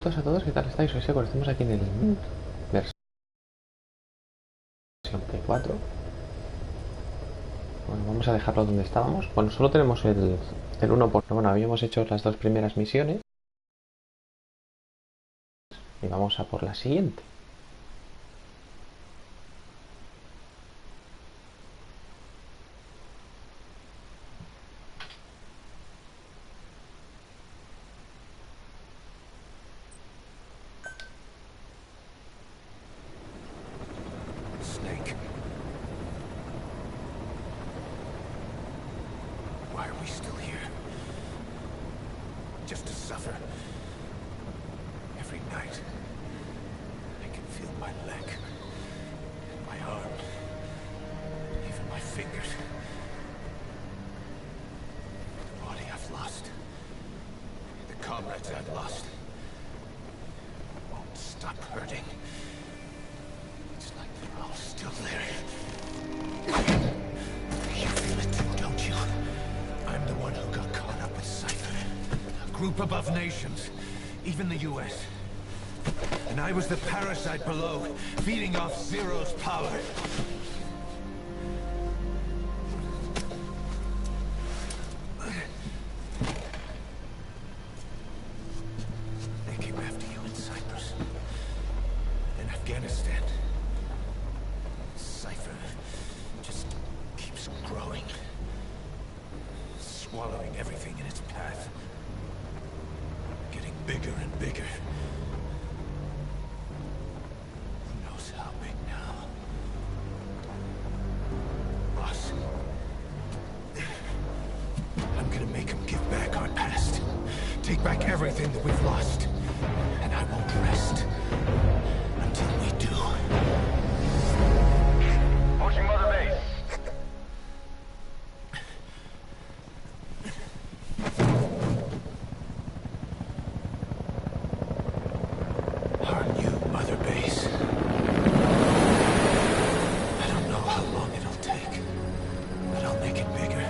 Saludos a todos, ¿qué tal estáis? Soy Segor, estamos aquí en el versión P4. Bueno, vamos a dejarlo donde estábamos. Bueno, solo tenemos el 1 Bueno, habíamos hecho las 2 primeras misiones y vamos a por la siguiente. Snake. Why are we still here? Just to suffer. Every night, I can feel my leg, my arm, even my fingers. The body I've lost, the comrades I've lost, won't stop hurting. It's like they're all still there. You feel it too, don't you? I'm the one who got caught up with Cypher. A group above nations, even the US. And I was the parasite below, feeding off Zero's power. They came after you in Cyprus. In Afghanistan. Cypher just keeps growing. Swallowing everything in its path. Getting bigger and bigger. Who knows how big now? Boss. I'm gonna make him give back our past. Take back everything that we've lost. And I won't rest until we do. Pushing mother base. Our new mother base. I don't know how long it'll take, but I'll make it bigger.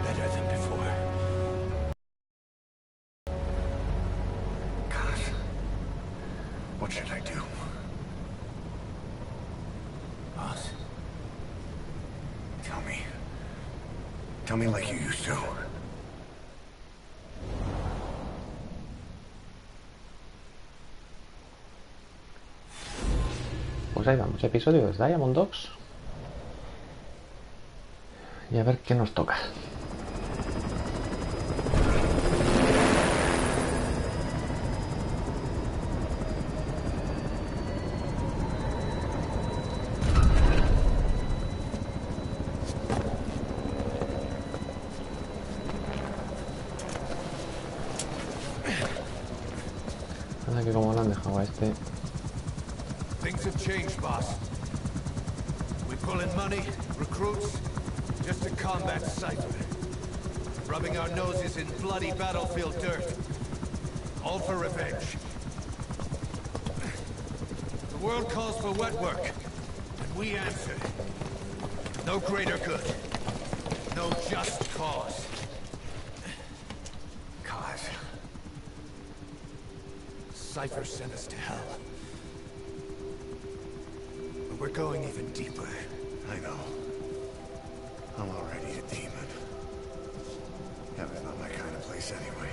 Better than before. Gosh. What should I do? Boss? Tell me. Tell me like you used to. Pues ahí vamos, episodio de Diamond Dogs. Y a ver qué nos toca. Anda que como lo han dejado a este. Things have changed, boss. We pull in money, recruits, just to combat Cypher. Rubbing our noses in bloody battlefield dirt. All for revenge. The world calls for wet work, and we answer. No greater good. No just cause. Cause. Cypher sent us to hell. But we're going even deeper. I know. I'm already a demon. Heaven's not my kind of place anyway.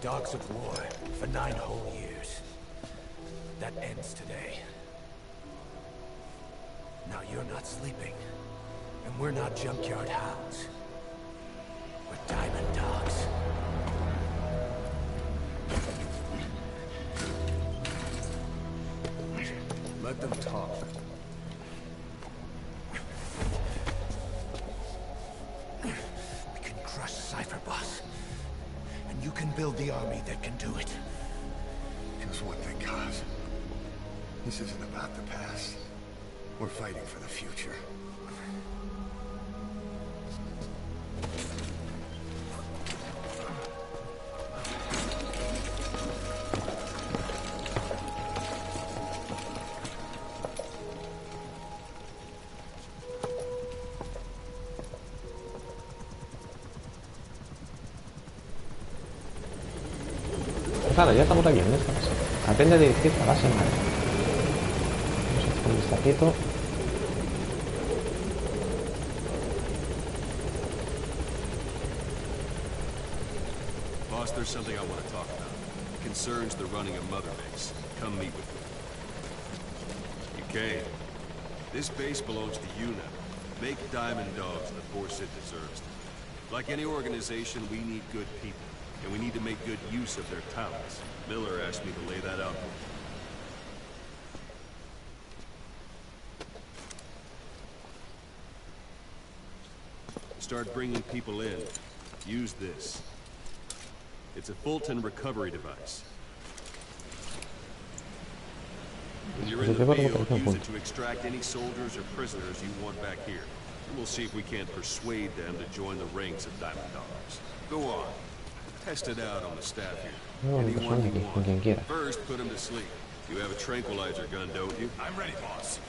Dogs of war for 9 whole years. That ends today. Now you're not sleeping, and we're not junkyard hounds. We're diamond dogs. Let them talk. We can crush Cypher, boss. And you can build the army that can do it. Just one thing, Kaz. This isn't about the past. We're fighting for the future. Claro, ya estamos aquí en esta base. Aprende a dirigir la base en marcha. Vamos a hacer un vistacito. Boss, there's something I want to talk about. It concerns the running of Mother Base. Come meet with me. Okay. This base belongs to you now. Make Diamond Dogs the force it deserves. Like any organization, we need good people, and we need to make good use of their talents. Miller asked me to lay that out for you. Start bringing people in. Use this. It's a Fulton recovery device. When you're in the field, use it to extract any soldiers or prisoners you want back here. And we'll see if we can't persuade them to join the ranks of Diamond Dogs. Go on. Test it out on the staff here. Anyone you want. First, put them to sleep. You have a tranquilizer gun, don't you? I'm ready, boss.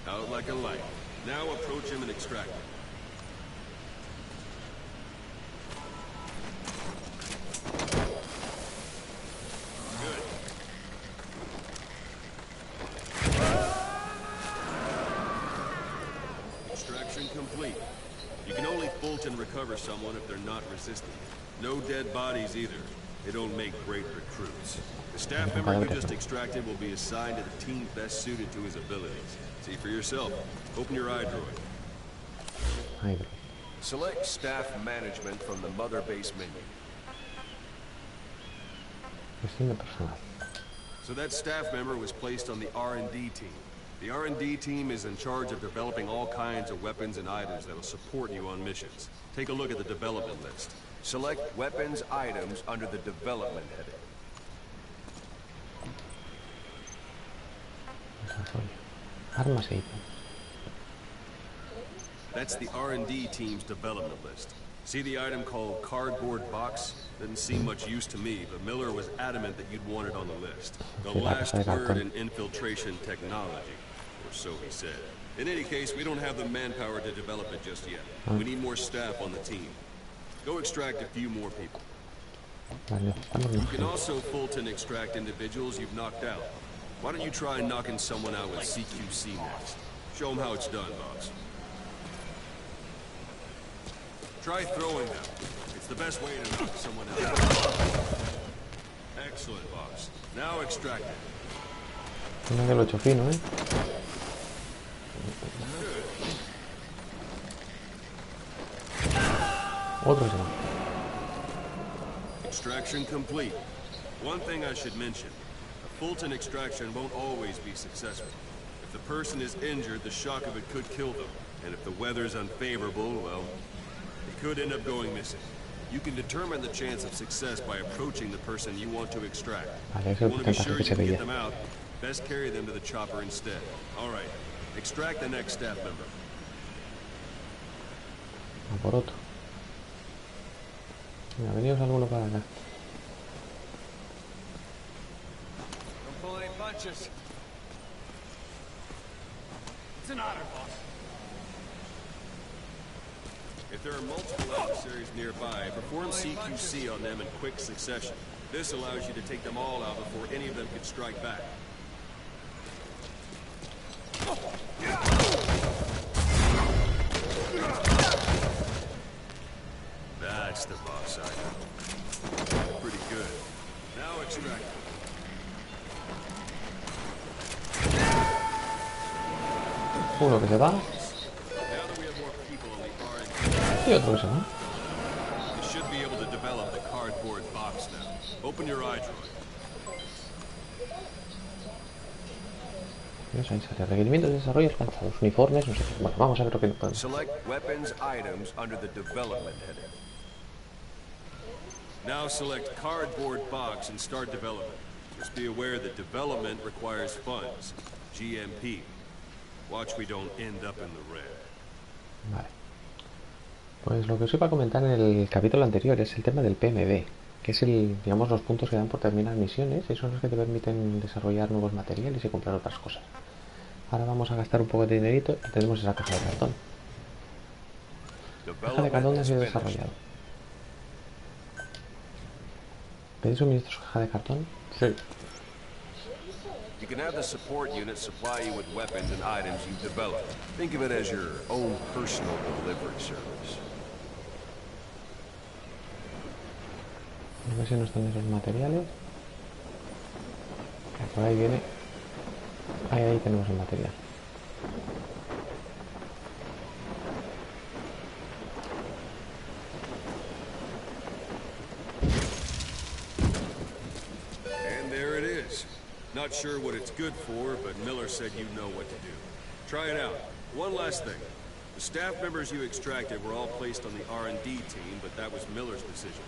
Out like a light. Now approach him and extract him. Good. Extraction complete. You can only Fulton recover someone if they're not resistant. No dead bodies either. They don't make great recruits. The staff member you just extracted will be assigned to the team best suited to his abilities. See for yourself. Open your iDroid. Select staff management from the Mother Base menu. So that staff member was placed on the R&D team. The R&D team is in charge of developing all kinds of weapons and items that will support you on missions. Take a look at the development list. Select weapons items under the development heading. That's the R&D team's development list. See the item called cardboard box? Didn't seem much use to me, but Miller was adamant that you'd want it on the list. The last word in infiltration technology, or so he said. In any case, we don't have the manpower to develop it just yet. We need more staff on the team. Go extract a few more people. You can also Fulton extract individuals you've knocked out. Why don't you try knocking someone out with CQC next? Show them how it's done, boss. Try throwing them. It's the best way to knock someone out. Excellent, boss. Now extract it. Una que lo he hecho fino, ¿eh? Otro se va. Extraction complete. One thing I should mention. A Fulton extraction won't always be successful. If the person is injured, the shock of it could kill them. And if the weather's unfavorable, well, it could end up going missing. You can determine the chance of success by approaching the person you want to extract. If you want to be sure you can get them out, best carry them to the chopper instead. All right. Extract the next staff member. Por otro. Venga, venidos alguno para acá. Don't pull any punches. It's an honor, boss. If there are multiple adversaries nearby, perform CQC on them in quick succession. This allows you to take them all out before any of them can strike back. That's the boss item. Pretty good. Now extract. Uno que se va. Y otro que se va. You should be able to develop the cardboard box now. Open your iDroid. Ahí sale. Requerimientos de desarrollo alcanzados. Uniformes, no sé qué. Bueno, vamos a ver lo que podemos. Select weapons items under the development heading. Now select cardboard box and start development. Just be aware that development requires funds. GMP. Watch we don't end up in the red. Vale. Pues lo que os iba a comentar en el capítulo anterior es el tema del PMB, que es digamos, los puntos que dan por terminar misiones, y son los que te permiten desarrollar nuevos materiales y comprar otras cosas. Ahora vamos a gastar un poco de dinerito y tenemos esa caja de cartón. Caja de cartón ha sido desarrollado. ¿Pedís suministros caja de cartón? Sí. You can have the support unit supply you with weapons and items you've developed. Think of it as your own personal delivery service. A ver si nos dan esos materiales. Por ahí viene. Ahí tenemos el material. And there it is. Not sure what it's good for, but Miller said you know what to do. Try it out. One last thing. The staff members you extracted were all placed on the R&D team, but that was Miller's decision.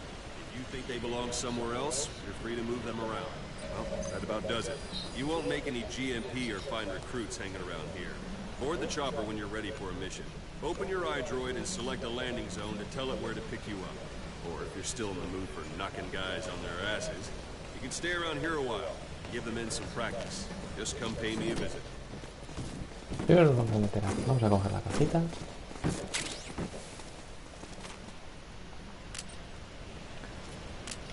If you think they belong somewhere else, you're free to move them around. Well, that about does it. You won't make any GMP or find recruits hanging around here. Board the chopper when you're ready for a mission. Open your iDroid and select a landing zone to tell it where to pick you up. Or if you're still in the mood for knocking guys on their asses, you can stay around here a while. Give the men some practice. Just come pay me a visit. Primero nos vamos a meter aquí. Vamos a coger la cajita.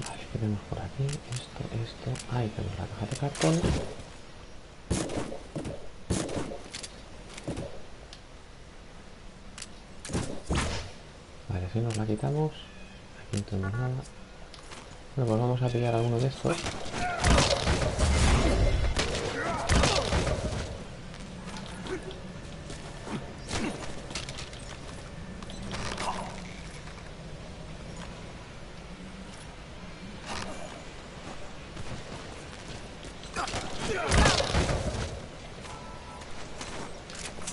Vale, ¿qué tenemos por aquí? Esto. Ahí tenemos la caja de cartón. Vale, si nos la quitamos. Aquí no tenemos nada. Bueno, pues vamos a pillar alguno de estos.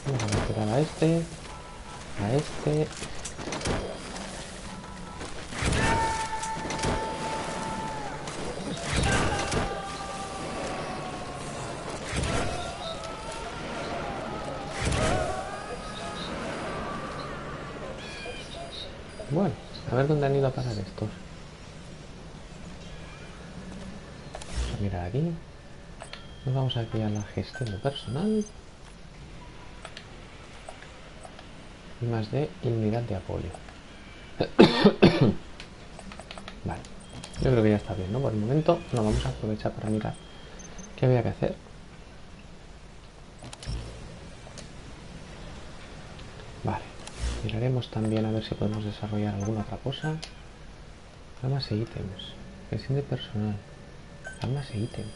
Vamos a meter a este. A este. Bueno, a ver dónde han ido a parar estos. Vamos a mirar aquí. Nos vamos aquí a la gestión de personal. Y más de unidad de apoyo. Vale, yo creo que ya está bien, ¿no? Por el momento nos vamos a aprovechar para mirar qué había que hacer. Vale, miraremos también a ver si podemos desarrollar alguna otra cosa. Armas e ítems. Gestión de personal. Armas e ítems.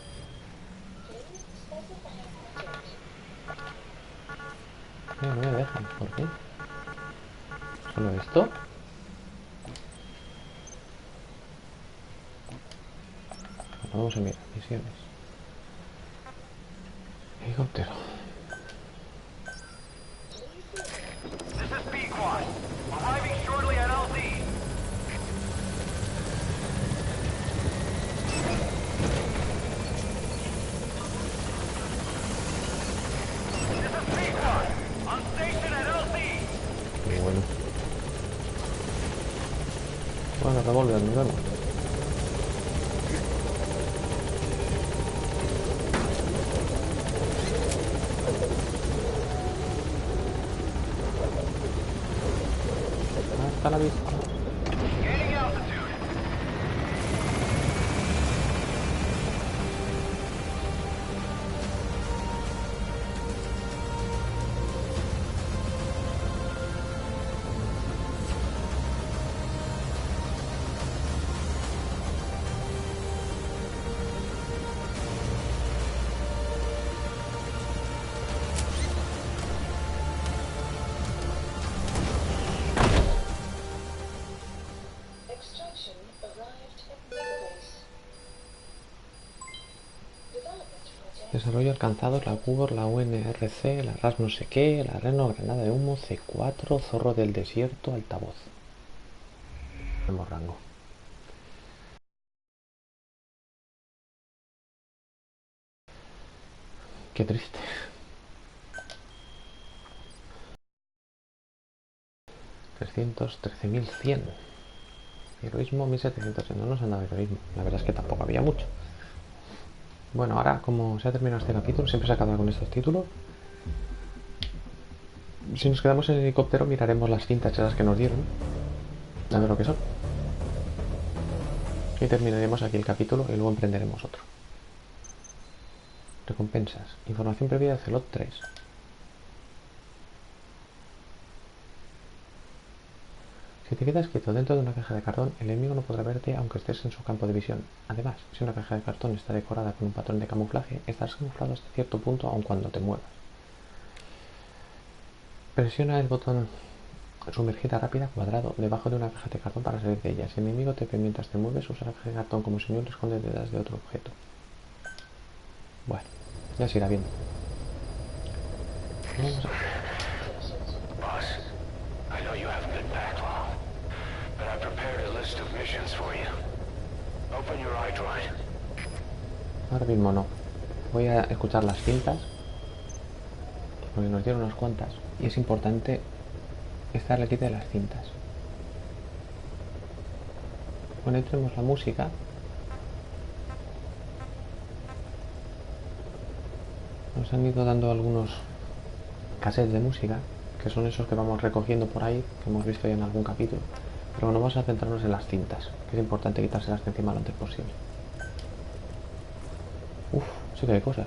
No me dejan, ¿por qué? ¿Solo esto? Bueno, vamos a mirar, misiones. Helicóptero. Bueno, revólver, nos vemos. Hasta la vista. Desarrollo alcanzado, la CUBOR, la UNRC, la RAS no sé qué, la Reno, granada de humo, C4, zorro del desierto, altavoz. Tenemos rango. Qué triste. $313.100. Heroísmo 1700. No nos han dado heroísmo. La verdad es que tampoco había mucho. Bueno, ahora como se ha terminado este capítulo, siempre se acaba con estos títulos. Si nos quedamos en el helicóptero, miraremos las cintas esas que nos dieron, a ver lo que son. Y terminaremos aquí el capítulo y luego emprenderemos otro. Recompensas. Información previa de Celot 3. Si te quedas quieto dentro de una caja de cartón, el enemigo no podrá verte aunque estés en su campo de visión. Además, si una caja de cartón está decorada con un patrón de camuflaje, estarás camuflado hasta cierto punto aun cuando te muevas. Presiona el botón sumergida rápida cuadrado debajo de una caja de cartón para salir de ella. Si el enemigo te ve mientras te mueves, usa la caja de cartón como señuelo y esconde detrás de otro objeto. Bueno, ya se irá viendo. Vamos a... Boss, I know you haven't been back long, but I prepared a list of missions for you. Open your iDroid. Ahora mismo no. Voy a escuchar las cintas, porque nos dieron unas cuantas, y es importante estar al quite de las cintas. Bueno, ahí tenemos la música. Nos han ido dando algunos cassettes de música, que son esos que vamos recogiendo por ahí, que hemos visto ya en algún capítulo. Pero bueno, vamos a centrarnos en las cintas, que es importante quitárselas de encima lo antes posible. Uf, sí que hay cosas.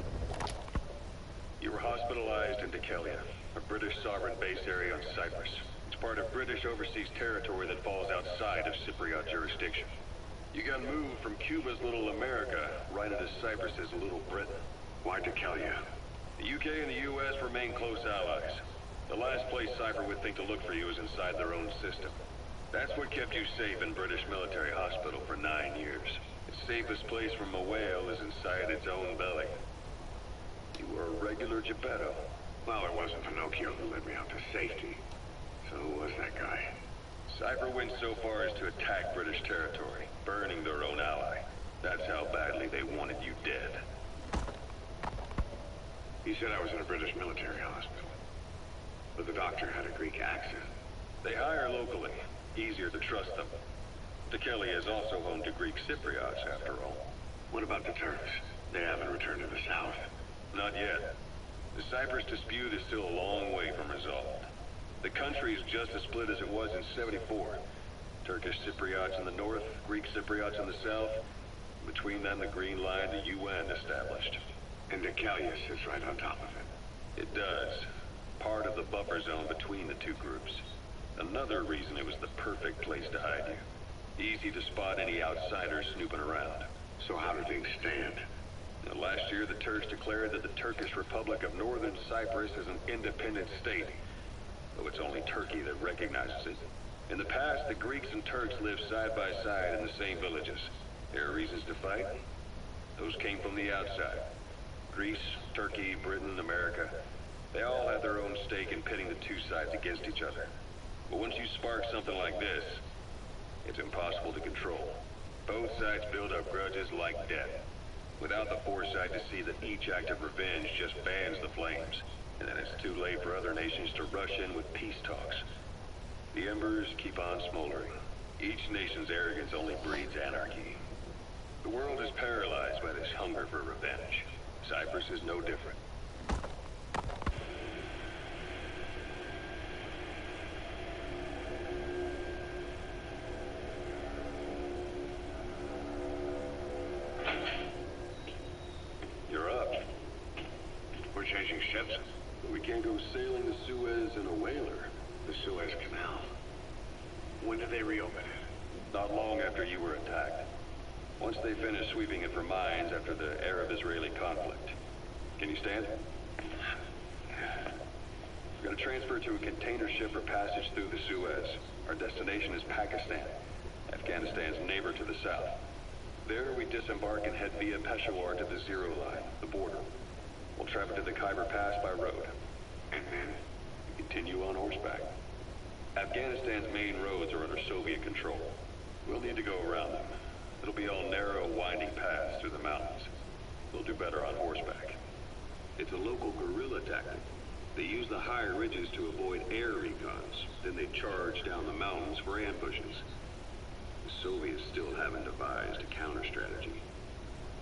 You were hospitalized in Dehkelia, a British sovereign base area on Cyprus. It's part of British overseas territory that falls outside of Cypriot jurisdiction. You got moved from Cuba's Little America right into Cyprus's Little Britain. Why Dehkelia? The UK and the US remain close allies. The last place Cypher would think to look for you is inside their own system. That's what kept you safe in British military hospital for 9 years. The safest place from a whale is inside its own belly. You were a regular Geppetto. Well, it wasn't Pinocchio who led me out to safety. So who was that guy? Cypher went so far as to attack British territory, burning their own ally. That's how badly they wanted you dead. He said I was in a British military hospital, but the doctor had a Greek accent. They hire locally. Easier to trust them. Dehkelia is also home to Greek Cypriots, after all. What about the Turks? They haven't returned to the south. Not yet. The Cyprus dispute is still a long way from resolved. The country is just as split as it was in '74. Turkish Cypriots in the north, Greek Cypriots in the south. Between them, the Green Line, the UN established. And Dehkelia sits right on top of it. It does. Part of the buffer zone between the two groups. Another reason it was the perfect place to hide you. Easy to spot any outsiders snooping around. So how do things stand? Now, last year, the Turks declared that the Turkish Republic of Northern Cyprus is an independent state, though it's only Turkey that recognizes it. In the past, the Greeks and Turks lived side by side in the same villages. There are reasons to fight. Those came from the outside. Greece, Turkey, Britain, America, they all have their own stake in pitting the two sides against each other. But once you spark something like this, it's impossible to control. Both sides build up grudges like death, without the foresight to see that each act of revenge just fans the flames, and then it's too late for other nations to rush in with peace talks. The embers keep on smoldering. Each nation's arrogance only breeds anarchy. The world is paralyzed by this hunger for revenge. Cyprus is no different. You're up. We're changing ships. We can't go sailing the Suez in a whaler. The Suez Canal. When did they reopen it? Not long after you were attacked. Once they finished sweeping it for mines after the Arab-Israeli conflict. Can you stand? We're going to transfer to a container ship for passage through the Suez. Our destination is Pakistan, Afghanistan's neighbor to the south. There we disembark and head via Peshawar to the Zero Line, the border. We'll travel to the Khyber Pass by road. And then? Continue on horseback. Afghanistan's main roads are under Soviet control. We'll need to go around them. It'll be all narrow, winding paths through the mountains. We'll do better on horseback. It's a local guerrilla tactic. They use the higher ridges to avoid air recons. Then they charge down the mountains for ambushes. The Soviets still haven't devised a counter-strategy.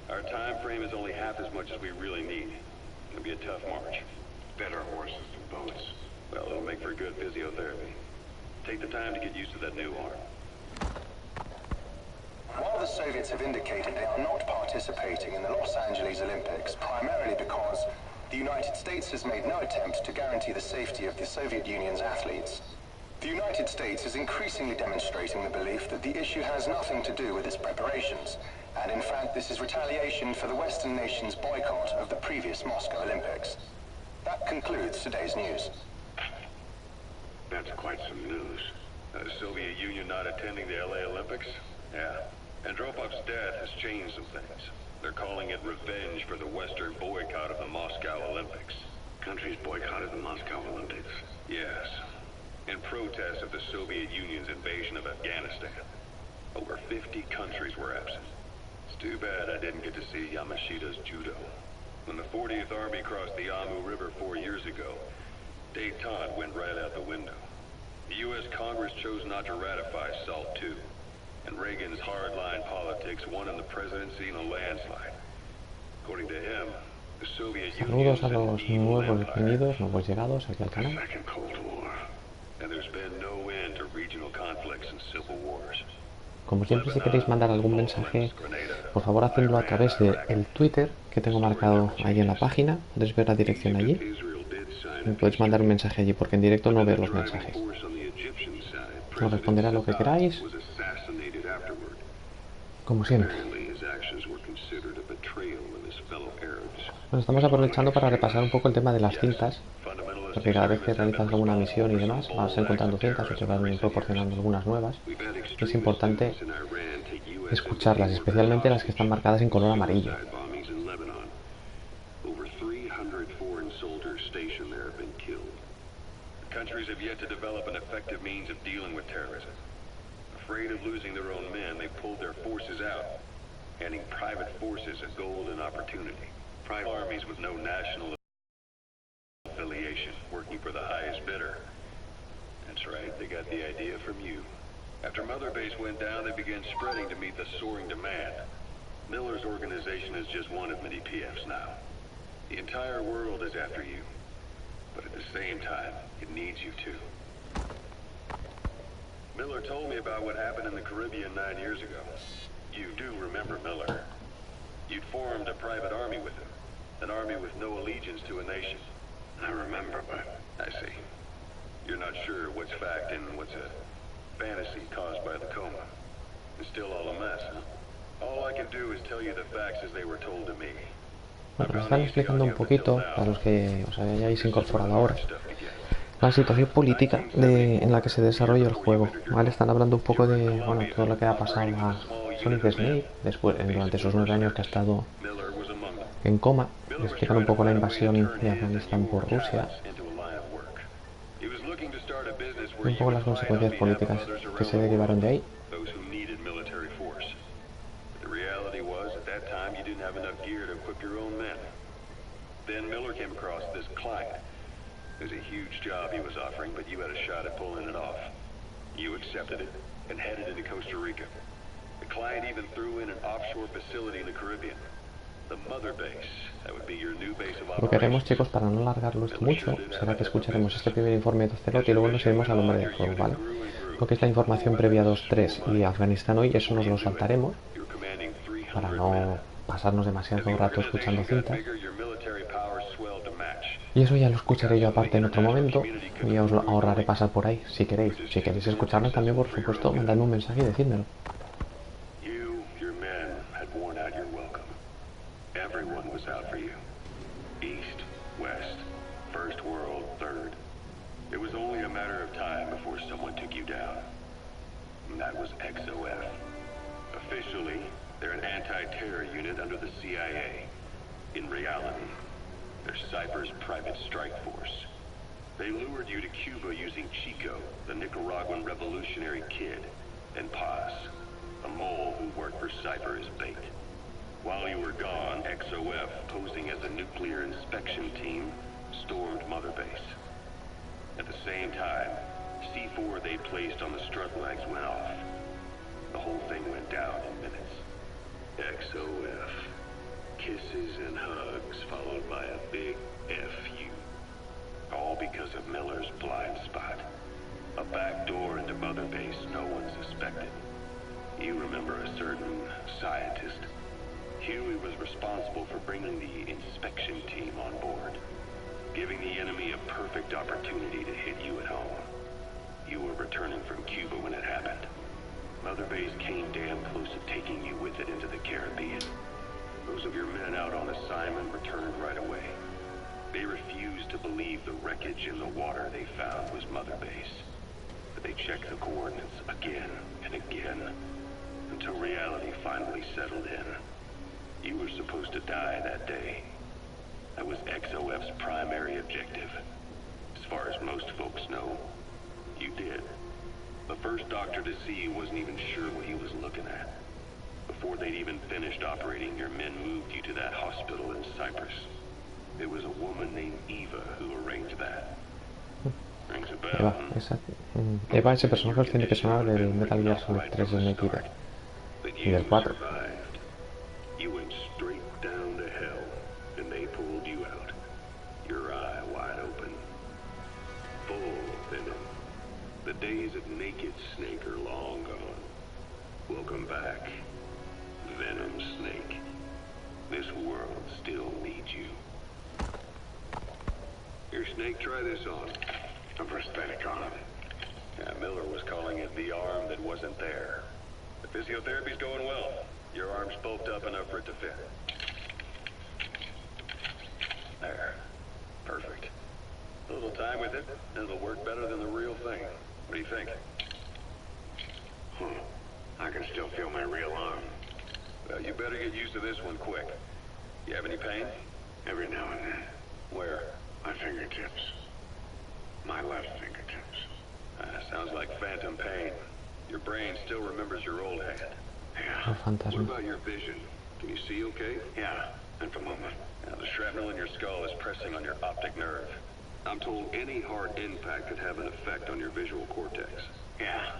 Our time frame is only half as much as we really need. It'll be a tough march. Better horses than boats. Well, it'll take the time to get used to that new arm. While the Soviets have indicated they are not participating in the Los Angeles Olympics, primarily because the United States has made no attempt to guarantee the safety of the Soviet Union's athletes, the United States is increasingly demonstrating the belief that the issue has nothing to do with its preparations, and in fact this is retaliation for the Western nations' boycott of the previous Moscow Olympics. That concludes today's news. That's quite some news. The Soviet Union not attending the LA Olympics? Yeah. Andropov's death has changed some things. They're calling it revenge for the Western boycott of the Moscow Olympics. Countries boycotted the Moscow Olympics? Yes. In protest of the Soviet Union's invasion of Afghanistan. Over 50 countries were absent. It's too bad I didn't get to see Yamashita's judo. When the 40th Army crossed the Amu River 4 years ago, détente went right out the window. The U.S. Congress chose not to ratify SALT II, and Reagan's hardline politics won in the presidency in a landslide. According to him, the Soviet Union Saludos a los nuevos bienvenidos, nuevos llegados aquí al canal. And there's been no end to regional conflicts and civil wars. Como siempre, si queréis mandar algún mensaje, por favor hacedlo a través del Twitter que tengo marcado ahí en la página. Podéis ver la dirección allí. Me podéis mandar un mensaje allí porque en directo no veo los mensajes. Os responderé a lo que queráis, como siempre. Bueno, estamos aprovechando para repasar un poco el tema de las cintas, porque cada vez que realizas alguna misión y demás vas encontrando cintas o te van proporcionando algunas nuevas. Es importante escucharlas, especialmente las que están marcadas en color amarillo. Countries have yet to develop an effective means of dealing with terrorism. Afraid of losing their own men, they pulled their forces out, handing private forces a golden opportunity. Private armies with no national affiliation, working for the highest bidder. That's right, they got the idea from you. After Mother Base went down, they began spreading to meet the soaring demand. Miller's organization is just one of many PFs now. The entire world is after you. But at the same time, it needs you too. Miller told me about what happened in the Caribbean 9 years ago. You do remember Miller. You'd formed a private army with him. An army with no allegiance to a nation. I remember, but I see. You're not sure what's fact and what's a fantasy caused by the coma. It's still all a mess, huh? All I can do is tell you the facts as they were told to me. Bueno, me están explicando un poquito, para los que os hayáis incorporado ahora, la situación política en la que se desarrolla el juego. ¿Vale? Están hablando un poco de todo lo que ha pasado a Sonic Snake durante esos 9 años que ha estado en coma. Le explican un poco la invasión de Afganistán por Rusia y un poco las consecuencias políticas que se derivaron de ahí. Then Miller came across this client. It was a huge job he was offering, but you had a shot at pulling it off. You accepted it and headed into Costa Rica. The client even threw in an offshore facility in the Caribbean. The Mother Base. That would be your new base of operations. Lo que haremos, chicos, para no alargarlo esto mucho, será que escucharemos este primer informe de Ocelot y luego nos iremos al nombre del juego, ¿vale? Lo que es la información previa 2.3 y Afganistán hoy, eso nos lo saltaremos para no pasarnos demasiado rato escuchando cintas. Y eso ya lo escucharé yo aparte en otro momento y os lo ahorraré pasar por ahí, si queréis. Si queréis escucharlo también, por supuesto, mandadme un mensaje y decídmelo. They're Cypher's private strike force. They lured you to Cuba using Chico, the Nicaraguan revolutionary kid, and Paz, a mole who worked for Cypher as bait. While you were gone, XOF, posing as a nuclear inspection team, stormed Mother Base. At the same time, C4 they placed on the strut legs went off. The whole thing went down in minutes. XOF. Kisses and hugs, followed by a big F you. All because of Miller's blind spot. A back door into Mother Base no one suspected. You remember a certain scientist? Huey was responsible for bringing the inspection team on board, giving the enemy a perfect opportunity to hit you at home. You were returning from Cuba when it happened. Mother Base came damn close to taking you with it into the Caribbean. Those of your men out on assignment returned right away. They refused to believe the wreckage in the water they found was Mother Base. But they checked the coordinates again and again, until reality finally settled in. You were supposed to die that day. That was XOF's primary objective. As far as most folks know, you did. The first doctor to see you wasn't even sure what he was looking at. Before they'd even finished operating, your men moved you to that hospital in Cyprus. It was a woman named Eva who arranged that. Rings a bell, Eva, Eva, ese personaje os tiene que sonar del Metal Gear Solid 3 de medida. Y del 4. You went straight down to hell, and they pulled you out. Your eye wide open. Full of venom. The days of naked Snake are long gone. Welcome back, Venom Snake. This world still needs you. Here, Snake, try this on. A prosthetic arm. Yeah, Miller was calling it the arm that wasn't there. The physiotherapy's going well. Your arm's bulked up enough for it to fit. There. Perfect. A little time with it, and it'll work better than the real thing. What do you think? I can still feel my real arm. Well, you better get used to this one quick. You have any pain? Every now and then. Where? My fingertips. My left fingertips. Sounds like phantom pain. Your brain still remembers your old hand. Yeah. What about your vision? Can you see okay? Yeah, at the moment. Now, the shrapnel in your skull is pressing on your optic nerve. I'm told any hard impact could have an effect on your visual cortex. Yeah,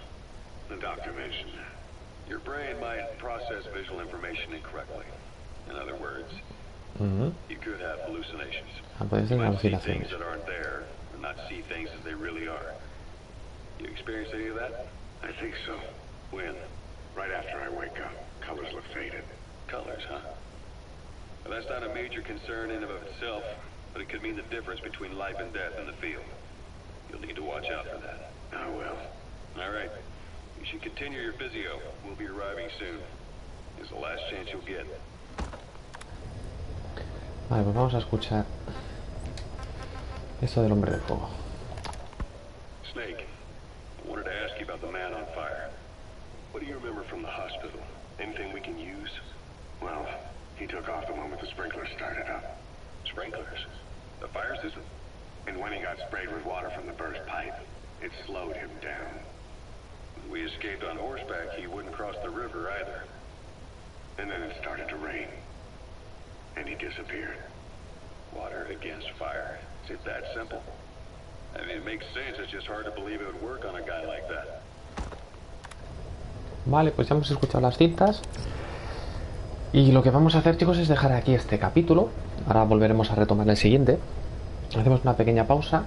the doctor mentioned that. Your brain might process visual information incorrectly. In other words, you could have hallucinations. You might see things that aren't there, and not see things as they really are. You experience any of that? I think so. When? Right after I wake up. Colors look faded. Colors, huh? Well, that's not a major concern in and of itself, but it could mean the difference between life and death in the field. You'll need to watch out for that. I will. All right. You should continue your physio. We'll be arriving soon. It's the last chance you'll get. Vale, pues vamos a escuchar esto del hombre de fuego. Snake, I wanted to ask you about the man on fire. What do you remember from the hospital? Anything we can use? Well, he took off the moment the sprinklers started up. Sprinklers? The fire system? And when he got sprayed with water from the burst pipe, it slowed him down. When we escaped on horseback, he wouldn't cross the river either. And then it started to rain. And he disappeared. Water against fire. Is it that simple? I mean, it makes sense. It's just hard to believe it would work on a guy like that. Vale, pues ya hemos escuchado las cintas. Y lo que vamos a hacer, chicos, es dejar aquí este capítulo. Ahora volveremos a retomar el siguiente. Hacemos una pequeña pausa.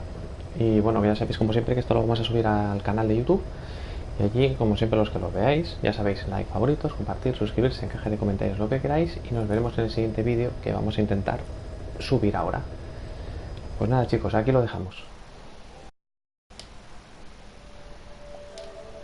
Y bueno, ya sabéis, como siempre, que esto lo vamos a subir al canal de YouTube. Y allí, como siempre, los que lo veáis, ya sabéis, like, favoritos, compartir, suscribirse, en caja de comentarios, lo que queráis. Y nos veremos en el siguiente vídeo que vamos a intentar subir ahora. Pues nada, chicos, aquí lo dejamos.